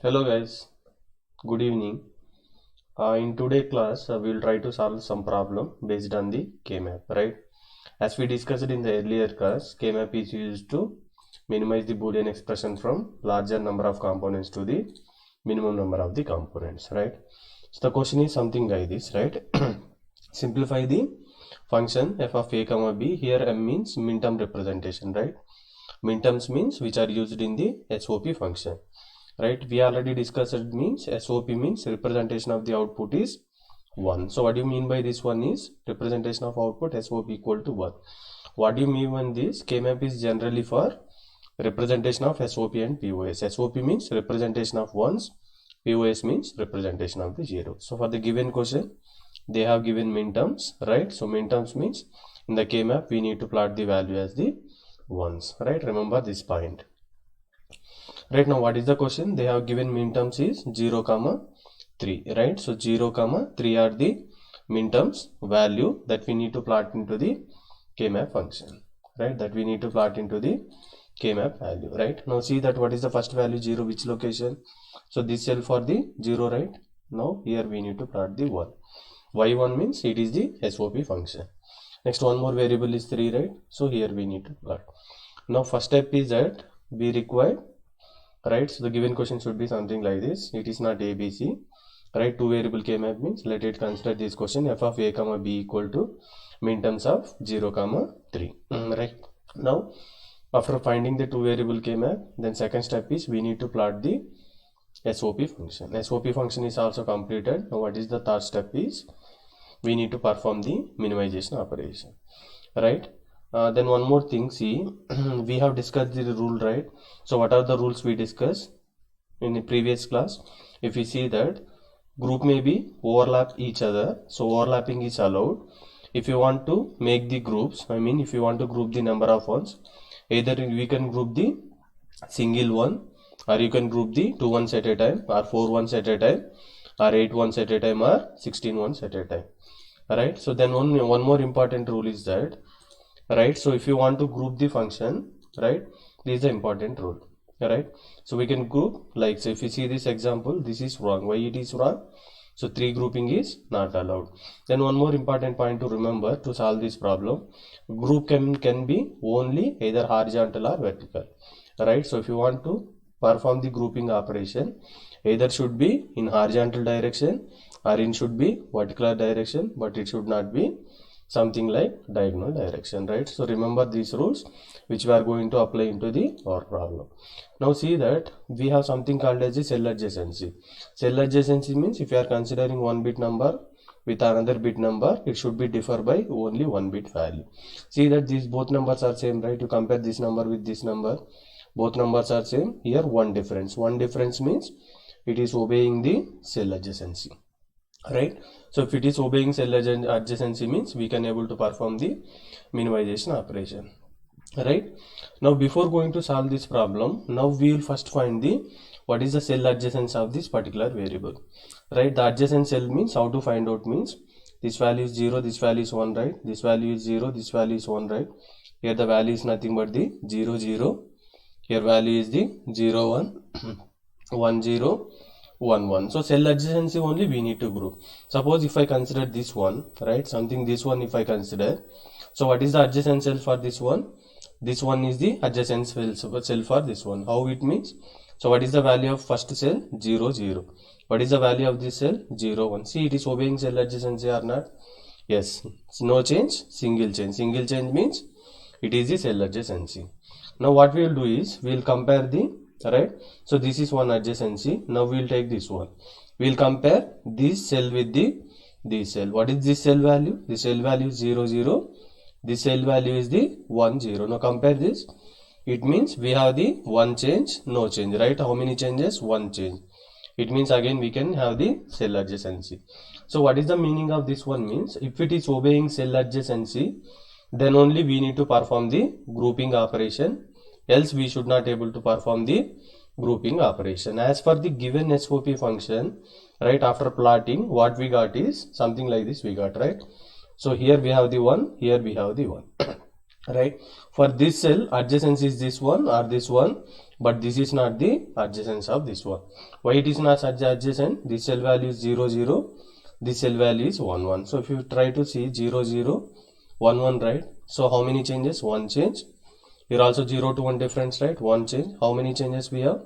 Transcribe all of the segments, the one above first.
Hello guys, good evening. In today's class, we will try to solve some problem based on the K-map, right? As we discussed in the earlier class, K-map is used to minimize the Boolean expression from larger number of components to the minimum number of the components, right? So the question is something like this, right? Simplify the function f of a comma b. Here m means minterm representation, right? Minterms means which are used in the SOP function. Right, we already discussed it means SOP means representation of the output is 1. So what do you mean by this one is representation of output SOP equal to 1. What do you mean when this K-map is generally for representation of SOP and POS. SOP means representation of ones, POS means representation of the zeros. So for the given question they have given minterms, right? So minterms means in the K-map we need to plot the value as the ones, right? Remember this point. Right, now what is the question? They have given minterms is 0 comma 3, right? So 0 comma 3 are the minterms value that we need to plot into the K-map function, right? That we need to plot into the K-map value, right? Now see that what is the first value 0, which location? So this cell for the 0, right? Now here we need to plot the 1. Y1 means it is the SOP function. Next one more variable is 3, right? So here we need to plot. Now first step is that we require, right? So the given question should be something like this. It is not ABC, right? Two variable K-map means let it consider this question f of a comma b equal to minterms of 0 comma 3, right? Now after finding the two variable K-map, then second step is we need to plot the SOP function. SOP function is also completed. Now what is the third step is we need to perform the minimization operation, right? Then one more thing, see, we have discussed the rule, right? So what are the rules we discussed in the previous class? If we see that group may be overlap each other, so overlapping is allowed. If you want to make the groups, I mean if you want to group the number of ones, either we can group the single one, or you can group the 2 ones at a time, or 4 ones at a time, or 8 ones at a time, or 16 ones at a time. Alright, so then one more important rule is that, right? So if you want to group the function, right, this is the important rule, right? So we can group, like, so if you see this example, this is wrong. Why it is wrong? So 3 grouping is not allowed. Then one more important point to remember to solve this problem, group can be only either horizontal or vertical, right? So if you want to perform the grouping operation, either should be in horizontal direction or in should be vertical direction, but it should not be something like diagonal direction, right? So remember these rules which we are going to apply into our problem. Now see that we have something called as the cell adjacency. Cell adjacency means if you are considering one bit number with another bit number, it should be differ by only one bit value. See that these both numbers are same, right? You compare this number with this number, both numbers are same. Here one difference means it is obeying the cell adjacency, right? So if it is obeying cell adjacency means we can able to perform the minimization operation, right? Now before going to solve this problem, now we will first find the what is the cell adjacency of this particular variable, right? The adjacent cell means how to find out means this value is 0, this value is 1, right? This value is 0, this value is 1, right? Here the value is nothing but the 0 0, here value is the 0 1 1 0 1 1. So cell adjacency only we need to group. Suppose if I consider this one, right, something this one if I consider, so what is the adjacent cell for this one? This one is the adjacent cell for this one. How it means? So what is the value of first cell? 0 0. What is the value of this cell? 0 1. See, it is obeying cell adjacency or not? Yes. No change, single change. Single change means it is the cell adjacency. Now what we will do is we will compare the, right? So this is one adjacency. Now we will take this one. We will compare this cell with this cell. What is this cell value? The cell value is 0 0. This cell value is the 1 0. Now compare this. It means we have the one change, no change, right? How many changes? One change. It means again we can have the cell adjacency. So what is the meaning of this one means if it is obeying cell adjacency, then only we need to perform the grouping operation, else we should not able to perform the grouping operation. As for the given SOP function, right, after plotting what we got is something like this we got, right? So here we have the 1, here we have the 1. Right, for this cell adjacency is this one or this one, but this is not the adjacent of this one. Why it is not adjacent? This cell value is 0 0, this cell value is 1 1. So if you try to see 0 0 1 1, right? So how many changes? One change. Here also 0 to 1 difference, right? One change. How many changes we have?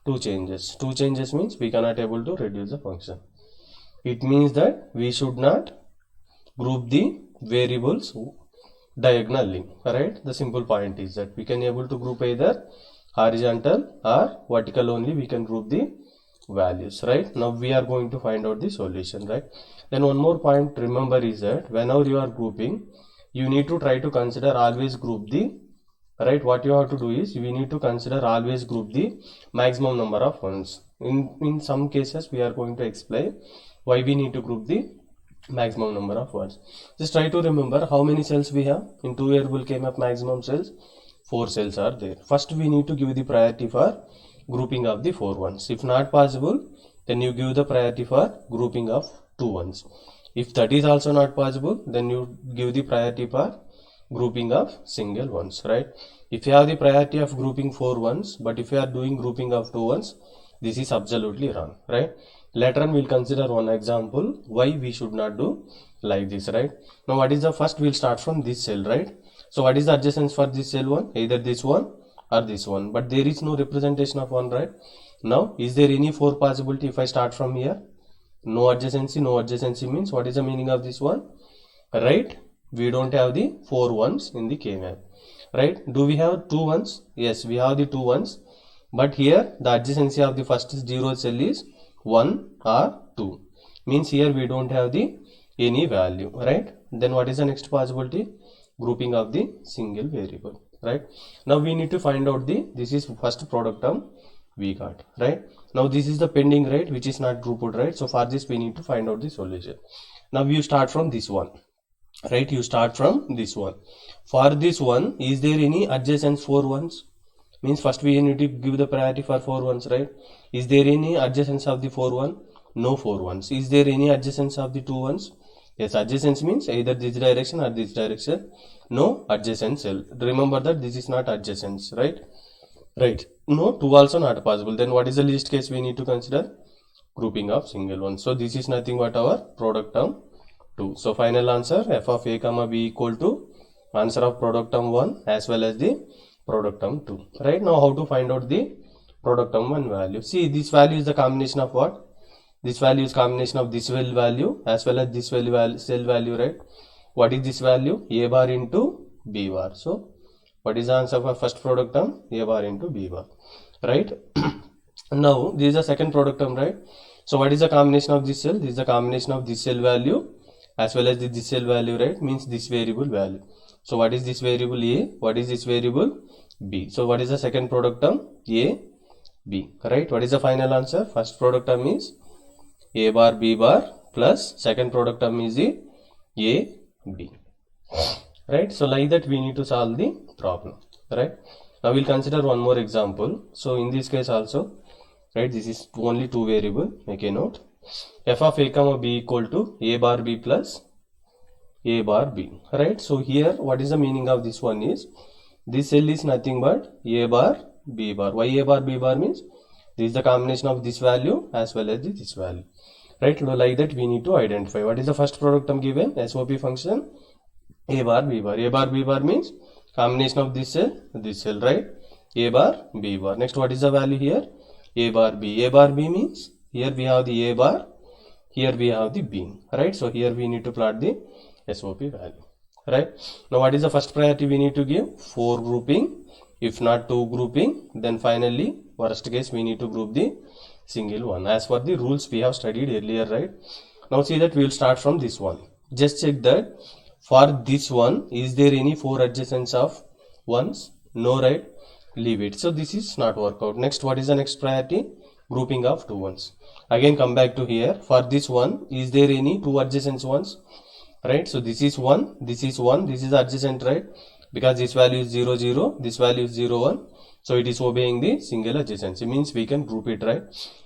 Two changes. Two changes means we cannot able to reduce the function. It means that we should not group the variables diagonally, right? The simple point is that we can able to group either horizontal or vertical only. We can group the values, right? Now we are going to find out the solution, right? Then one more point remember is that whenever you are grouping, you need to try to consider always group the, right? What you have to do is we need to consider always group the maximum number of ones. In some cases we are going to explain why we need to group the maximum number of ones. Just try to remember how many cells we have in 2 variable K-map maximum cells. 4 cells are there. First we need to give the priority for grouping of the 4 ones. If not possible, then you give the priority for grouping of 2 ones. If that is also not possible, then you give the priority for grouping of single ones, right? If you have the priority of grouping 4 ones, but if you are doing grouping of 2 ones, this is absolutely wrong, right? Later on we'll consider one example why we should not do like this, right? Now what is the first? We'll start from this cell, right? So what is the adjacent for this cell one? Either this one or this one, but there is no representation of one, right? Now is there any 4 possibility if I start from here? No adjacency. No adjacency means what is the meaning of this one, right? We don't have the 4 ones in the K-map, right? Do we have 2 ones? Yes, we have the 2 ones, but here the adjacency of the first 0 cell is 1 or 2, means here we don't have the any value, right? Then what is the next possibility? Grouping of the single variable, right? Now we need to find out the, this is first product term we got, right? Now this is the pending, right, which is not grouped, right? So for this we need to find out the solution. Now you start from this one, right? You start from this one. For this one, is there any adjacent 4 ones? Means first we need to give the priority for 4 ones, right? Is there any adjacents of the 4 one? No 4 ones. Is there any adjacents of the 2 ones? Yes, adjacents means either this direction or this direction. No adjacent cell. Remember that this is not adjacents, right? Right. No, 2 also not possible. Then what is the least case we need to consider? Grouping of single ones. So this is nothing but our product term 2. So final answer f of a comma b equal to answer of product term 1 as well as the product term 2. Right, now how to find out the product term 1 value? See, this value is the combination of what? This value is combination of this cell value as well as this cell value, right? What is this value? A bar into B bar. So what is the answer for first product term? A bar into B bar, right? Now this is the second product term, right? So what is the combination of this cell? This is the combination of this cell value as well as this cell value, right? Means this variable value. So what is this variable A? What is this variable B? So what is the second product term? A, B, right? What is the final answer? First product term is A bar, B bar plus second product term is the A, B, right? So like that we need to solve the problem, right? Now we'll consider one more example. So in this case also, right, this is only 2 variable. Make a note. F of a comma b equal to A bar B plus A bar B, right? So here what is the meaning of this one is, this cell is nothing but A bar B bar. Why A bar B bar means this is the combination of this value as well as this value, right? So like that we need to identify what is the first product term given, SOP function A bar B bar. A bar B bar means combination of this cell, right? A bar B bar. Next what is the value here? A bar B. A bar B means here we have the A bar, here we have the B, right? So here we need to plot the SOP value, right? Now what is the first priority we need to give? 4 grouping. If not 2 grouping, then finally worst case we need to group the single one as per the rules we have studied earlier, right? Now see that we will start from this one. Just check that for this one, is there any 4 adjacents of ones? No, right? Leave it. So this is not work out. Next, what is the next priority? Grouping of 2 ones. Again come back to here. For this one, is there any 2 adjacent ones? Right? So this is 1, this is 1, this is adjacent, right? Because this value is 0 0, this value is 0 1. So it is obeying the single adjacency, means we can group it, right?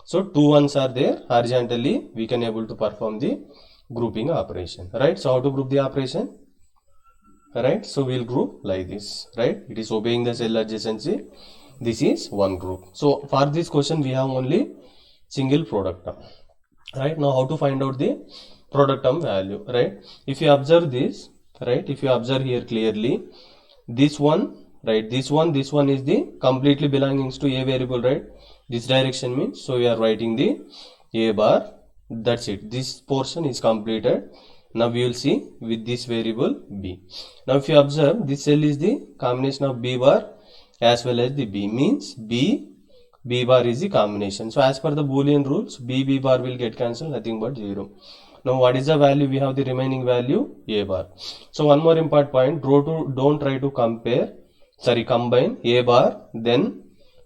So 2 ones are there horizontally, we can able to perform the grouping operation, right? So how to group the operation? Right, so we'll group like this, right? It is obeying the cell adjacency. this is one group. So for this question we have only single product term. Right, now how to find out the product term value, right? If you observe this, right, if you observe here clearly, this one, right, this one is the completely belongs to a variable, right? This direction means, so we are writing the a bar, that's it, this portion is completed. Now we will see with this variable b. Now if you observe, this cell is the combination of b bar as well as the b, means b bar is the combination. So as per the Boolean rules, b bar will get cancelled, nothing but 0. Now what is the value? We have the remaining value a bar. So one more important point, don't try to combine a bar then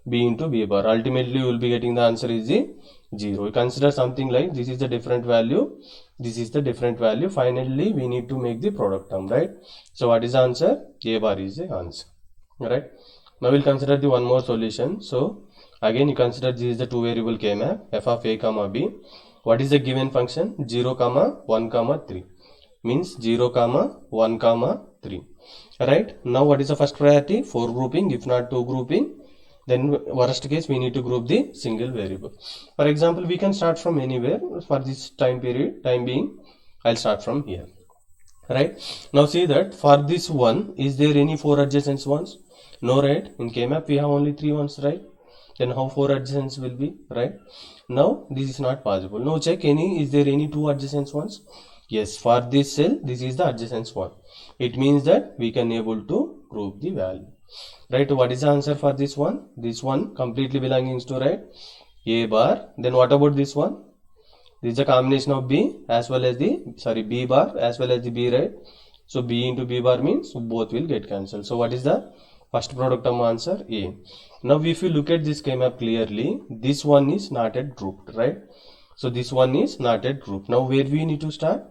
b into b bar. Ultimately you will be getting the answer is the 0. You consider something like this is the different value, this is the different value. Finally we need to make the product term, right? So what is the answer? A bar is the answer, right? Now we'll consider the one more solution. So again you consider this is the two variable k map f of a comma b. What is the given function? 0 comma 1 comma 3, means 0 comma 1 comma 3, right? Now what is the first priority? For grouping. If not two grouping, then worst case we need to group the single variable. For example, we can start from anywhere. For this time being, I'll start from here, right? Now see that for this one, is there any 4 adjacent ones? No, right? In K-map we have only 3 ones, right? Then how 4 adjacents will be, right? Now this is not possible. Now check is there any 2 adjacent ones? Yes, for this cell this is the adjacent one. It means that we can able to group the value, right? What is the answer for this one? This one completely belongs to, right, a bar. Then what about this one? This is a combination of b as well as the b bar as well as the b, right? So b into b bar means both will get cancelled. So what is the first product term answer? A. Now if you look at this K-map clearly, this one is not yet grouped, right? So this one is not yet grouped. Now where we need to start?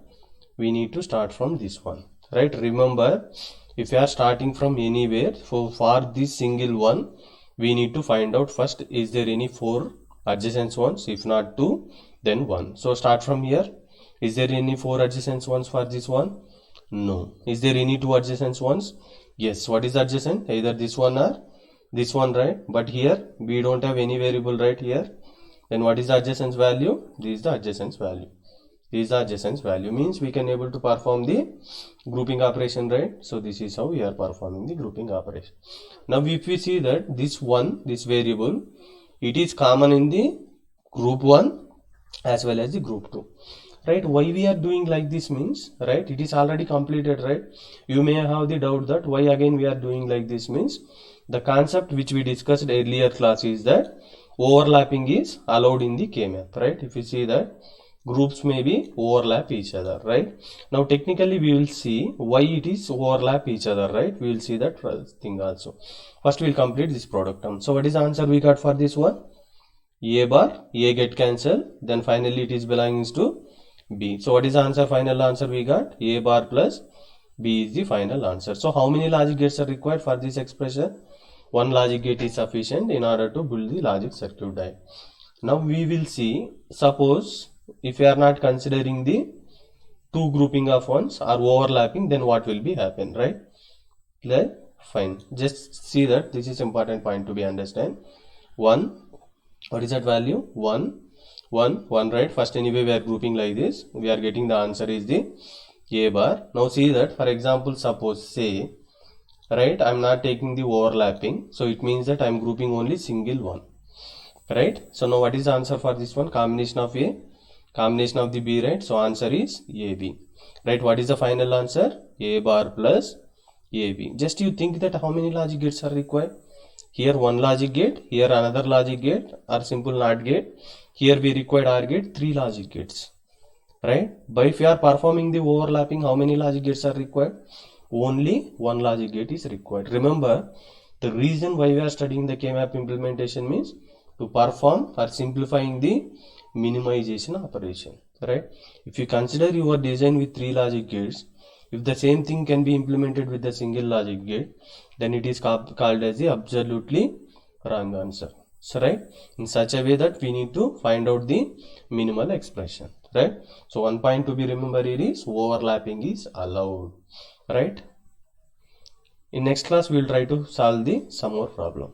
We need to start from this one, right? Remember, if you are starting from anywhere, for this single one, we need to find out first, is there any 4 adjacent ones? If not 2, then 1. So start from here. Is there any 4 adjacent ones for this one? No. Is there any 2 adjacent ones? Yes. What is adjacent? Either this one or this one, right? But here we don't have any variable right here. Then what is the adjacent value? This is the adjacent value. This is the adjacent value, means we can able to perform the grouping operation, right? So this is how we are performing the grouping operation. Now if we see that this variable, it is common in the group 1 as well as the group 2, right? Why we are doing like this means, right, it is already completed, right? You may have the doubt that why again we are doing like this means, the concept which we discussed earlier class is that overlapping is allowed in the K-map, right? If you see that groups may be overlap each other, right? Now technically we will see why it is overlap each other, right? We will see that thing also. First we will complete this product term. So what is the answer we got for this one? A bar, A get cancelled, then finally it is belongs to B. So what is the answer? Final answer we got A bar plus B is the final answer. So how many logic gates are required for this expression? One logic gate is sufficient in order to build the logic circuit diagram. Now we will see, suppose if you are not considering the 2 grouping of ones or overlapping, then what will be happen, right? Fine. Just see that this is important point to be understand. 1, what is that value? 1, 1, 1, right? First anyway we are grouping like this. We are getting the answer is the A bar. Now see that, for example, suppose say, right, I am not taking the overlapping. So it means that I am grouping only single one, right? So now what is the answer for this one? Combination of A, combination of the B, right? So answer is AB, right? What is the final answer? A bar plus AB. Just you think that how many logic gates are required? Here one logic gate, here another logic gate or simple NOT gate. Here we required OR gate, 3 logic gates, right? But if you are performing the overlapping, how many logic gates are required? Only 1 logic gate is required. Remember, the reason why we are studying the K-map implementation means to perform or simplifying the minimization operation, right? If you consider your design with 3 logic gates, if the same thing can be implemented with a single logic gate, then it is called as the absolutely wrong answer. So right, in such a way that we need to find out the minimal expression, right? So one point to be remembered here is overlapping is allowed, right? In next class we will try to solve some more problem.